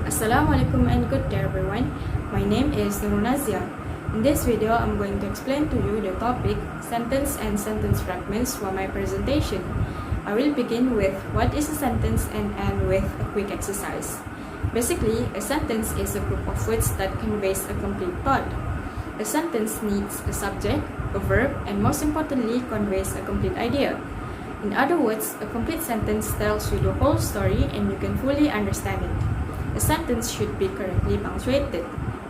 Assalamualaikum and good day everyone. My name is Nazzhiyah. In this video, I'm going to explain to you the topic sentence and sentence fragments for my presentation. I will begin with what is a sentence and end with a quick exercise. Basically, a sentence is a group of words that conveys a complete thought. A sentence needs a subject, a verb, and most importantly, conveys a complete idea. In other words, a complete sentence tells you the whole story and you can fully understand it. A sentence should be correctly punctuated.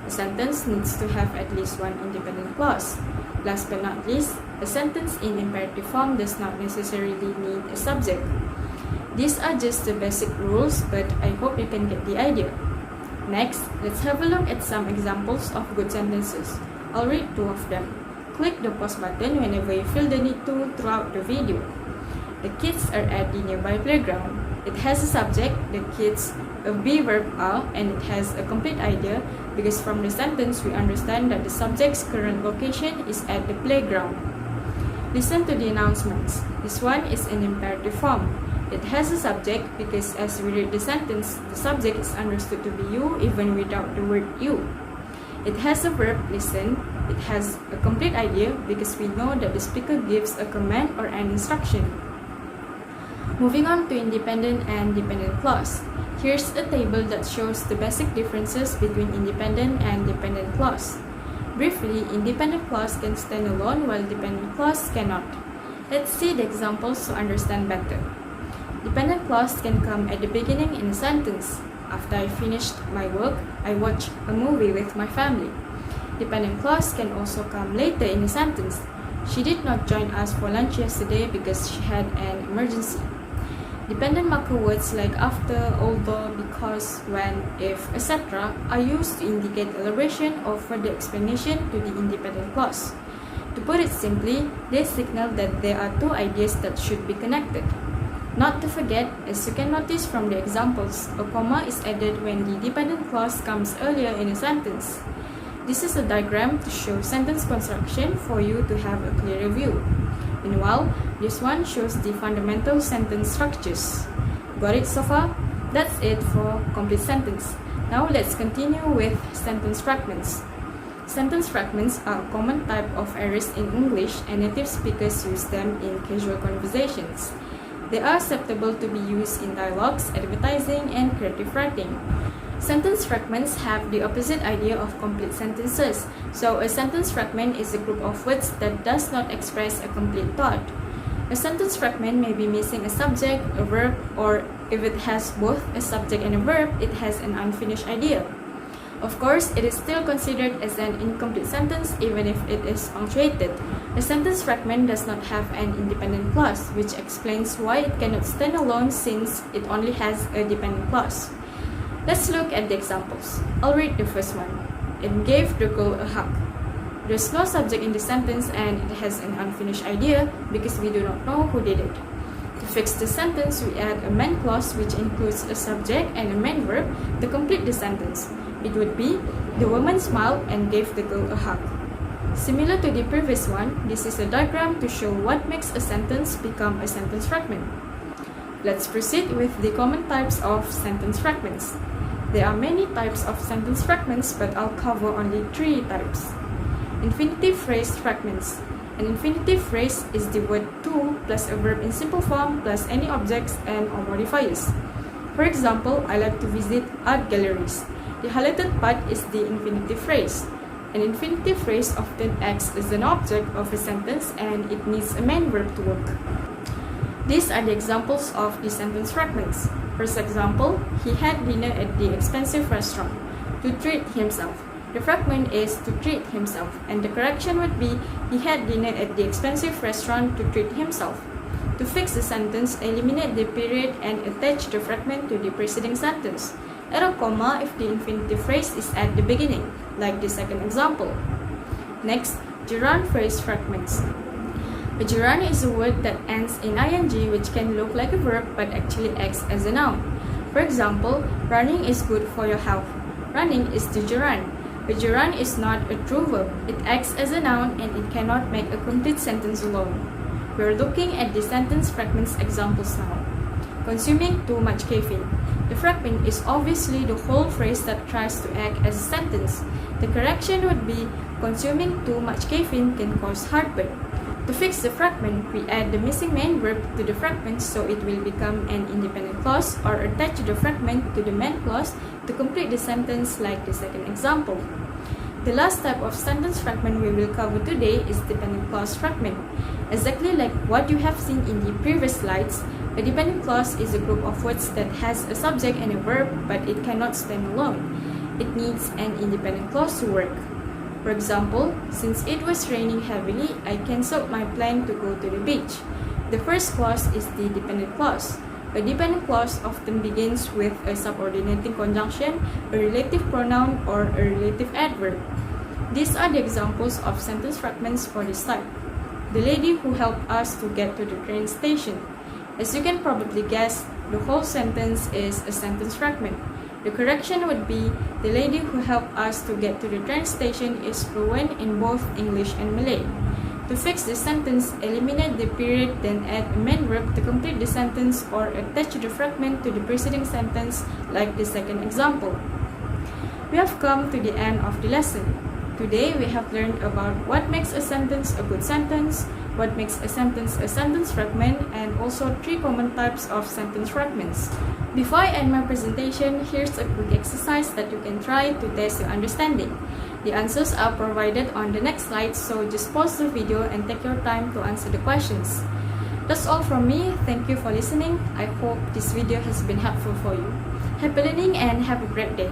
A sentence needs to have at least one independent clause. Last but not least, a sentence in imperative form does not necessarily need a subject. These are just the basic rules, but I hope you can get the idea. Next, let's have a look at some examples of good sentences. I'll read two of them. Click the pause button whenever you feel the need to throughout the video. The kids are at the nearby playground. It has a subject, the kids, a be verb are, and it has a complete idea because from the sentence we understand that the subject's current location is at the playground. Listen to the announcements. This one is in imperative form. It has a subject because as we read the sentence, the subject is understood to be you even without the word you. It has a verb, listen. It has a complete idea because we know that the speaker gives a command or an instruction. Moving on to independent and dependent clause. Here's a table that shows the basic differences between independent and dependent clause. Briefly, independent clause can stand alone while dependent clause cannot. Let's see the examples to understand better. Dependent clause can come at the beginning in a sentence. After I finished my work, I watched a movie with my family. Dependent clause can also come later in a sentence. She did not join us for lunch yesterday because she had an emergency. Dependent marker words like after, although, because, when, if, etc. are used to indicate elaboration or further explanation to the independent clause. To put it simply, they signal that there are two ideas that should be connected. Not to forget, as you can notice from the examples, a comma is added when the dependent clause comes earlier in a sentence. This is a diagram to show sentence construction for you to have a clearer view. Meanwhile, this one shows the fundamental sentence structures. Got it so far? That's it for complete sentence. Now let's continue with sentence fragments. Sentence fragments are a common type of errors in English and native speakers use them in casual conversations. They are acceptable to be used in dialogues, advertising, and creative writing. Sentence fragments have the opposite idea of complete sentences, so a sentence fragment is a group of words that does not express a complete thought. A sentence fragment may be missing a subject, a verb, or if it has both a subject and a verb, it has an unfinished idea. Of course, it is still considered as an incomplete sentence even if it is punctuated. A sentence fragment does not have an independent clause, which explains why it cannot stand alone since it only has a dependent clause. Let's look at the examples. I'll read the first one. It gave the girl a hug. There's no subject in the sentence and it has an unfinished idea because we do not know who did it. To fix the sentence, we add a main clause which includes a subject and a main verb to complete the sentence. It would be, the woman smiled and gave the girl a hug. Similar to the previous one, this is a diagram to show what makes a sentence become a sentence fragment. Let's proceed with the common types of sentence fragments. There are many types of sentence fragments, but I'll cover only three types. Infinitive phrase fragments. An infinitive phrase is the word to plus a verb in simple form plus any objects and or modifiers. For example, I like to visit art galleries. The highlighted part is the infinitive phrase. An infinitive phrase often acts as an object of a sentence and it needs a main verb to work. These are the examples of the sentence fragments. First example, he had dinner at the expensive restaurant to treat himself. The fragment is to treat himself, and the correction would be he had dinner at the expensive restaurant to treat himself. To fix the sentence, eliminate the period and attach the fragment to the preceding sentence. Add a comma if the infinitive phrase is at the beginning, like the second example. Next, gerund phrase fragments. A gerund is a word that ends in ing which can look like a verb but actually acts as a noun. For example, running is good for your health. Running is the gerund. A gerund is not a true verb. It acts as a noun and it cannot make a complete sentence alone. We are looking at the sentence fragments examples now. Consuming too much caffeine. The fragment is obviously the whole phrase that tries to act as a sentence. The correction would be, consuming too much caffeine can cause heartburn. To fix the fragment, we add the missing main verb to the fragment so it will become an independent clause, or attach the fragment to the main clause to complete the sentence like the second example. The last type of sentence fragment we will cover today is dependent clause fragment. Exactly like what you have seen in the previous slides, a dependent clause is a group of words that has a subject and a verb, but it cannot stand alone. It needs an independent clause to work. For example, since it was raining heavily, I cancelled my plan to go to the beach. The first clause is the dependent clause. A dependent clause often begins with a subordinating conjunction, a relative pronoun, or a relative adverb. These are the examples of sentence fragments for this type. The lady who helped us to get to the train station. As you can probably guess, the whole sentence is a sentence fragment. The correction would be, the lady who helped us to get to the train station is fluent in both English and Malay. To fix the sentence, eliminate the period, then add a main verb to complete the sentence, or attach the fragment to the preceding sentence like the second example. We have come to the end of the lesson. Today we have learned about what makes a sentence a good sentence, what makes a sentence fragment, and also 3 common types of sentence fragments. Before I end my presentation, here's a quick exercise that you can try to test your understanding. The answers are provided on the next slide, so just pause the video and take your time to answer the questions. That's all from me. Thank you for listening. I hope this video has been helpful for you. Happy learning and have a great day.